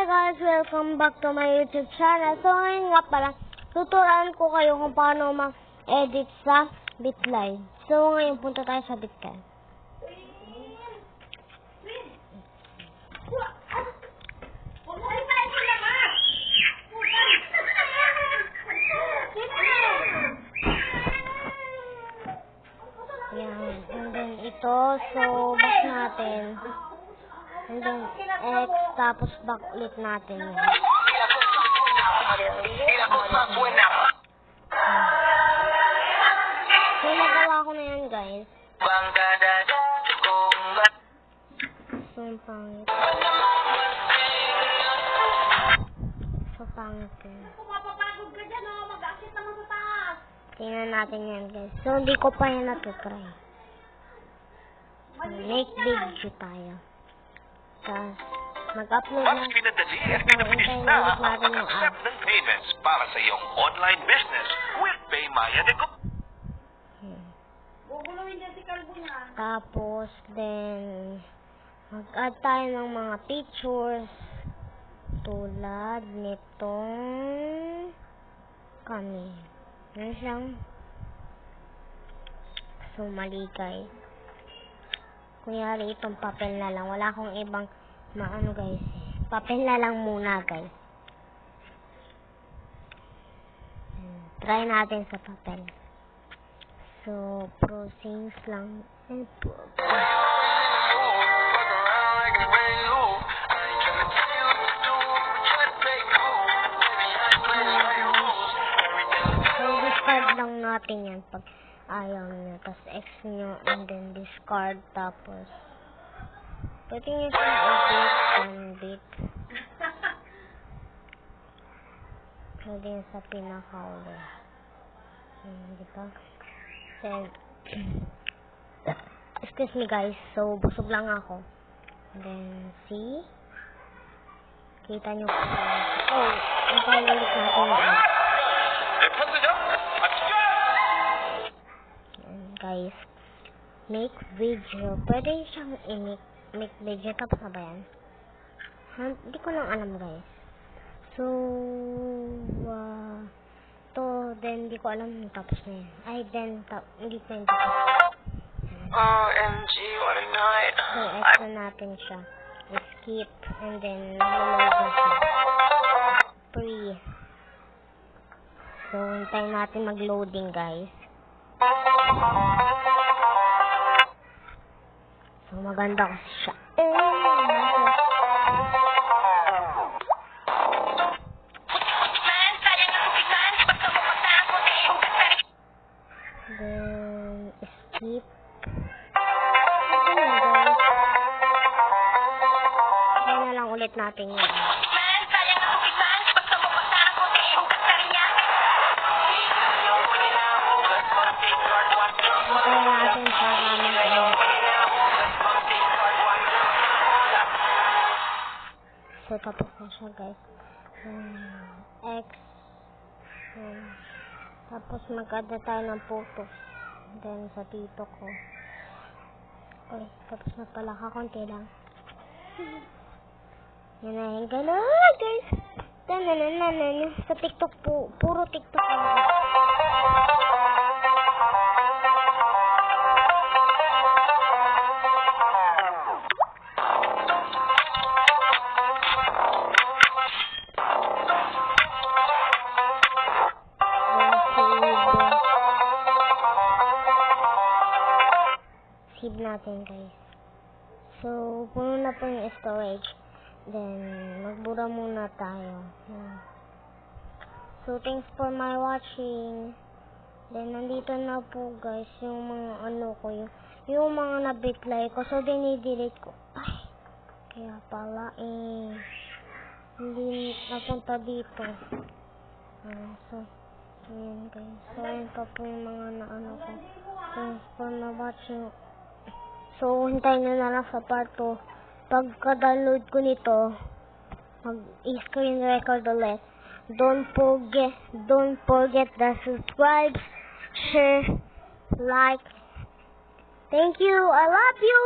guys, welcome back to my YouTube channel. So ngayon nga pala, tuturuan ko kayo kung paano mag-edit sa Bitly. So ngayon punta tayo sa Bitly. Yan, and then ito, so back natin. And then X, tapos back ulit natin yan. So nagawa ko na yan guys. So yung pangit. So pangit ko. Pumapapagod ka dyan, oh. Mag-akit naman sa taas. Tingnan natin yan guys. So hindi ko pa yan natutry. So, make video tayo. Tapos mag-upload na. Mas pinadali at pinabilis na ang pag-accept ng payments para sa iyong online business with PayMaya Nego. Guguluhin dyan si Calvuna. Tapos then mag-add tayo ng mga pictures tulad nitong kami. Yan siyang so mali guys. Kunyari itong papel na lang. Wala akong ibang maano guys. Papel na lang muna guys. Try natin sa papel. So, prosings lang. So, discard lang natin yan pag ayaw nyo. Tapos X nyo and then discard. Tapos pwede nyo siyang edit. Pwede yun sa pinaka-uli. Diba? Then, excuse me guys. So, busog lang ako. And then, see? Kita nyo po. Oh, ang ulit natin yun. Guys, make video. Pwede siyang make video. Tapos na ba yan? Hindi ko lang alam guys. So, then hindi ko alam tapos na yan. Ay, then, hindi ko yung tapos. OMG, what a night. So, extra natin siya. Skip, and then, load siya. Free. So, hintayin natin mag-loading guys. So, maganda kasi siya. Then, skip. Kaya na lang ulit natin yun. So, tapos na siya, guys. X. Tapos, mag-add tayo ng photos. Then, sa tito ko. Okay, tapos na pala. Kakunti lang. Yan na yung gano'n, guys. Sa TikTok po. Puro TikTok lang. Save natin guys. So, puno na po yung storage. Then, magbura muna tayo. So, thanks for my watching. Then, nandito na po guys yung mga ano ko, yung mga na-bitly ko. So, dinidelete ko. Ay, kaya pala hindi napunta dito. So, ayan guys. So, ayan pa po yung mga na-ano ko. Thanks for my watching. So, hintayin nyo na lang sa part 2. Pagka-download ko nito, mag-screen record ulit. Don't forget the subscribe, share, like. Thank you. I love you.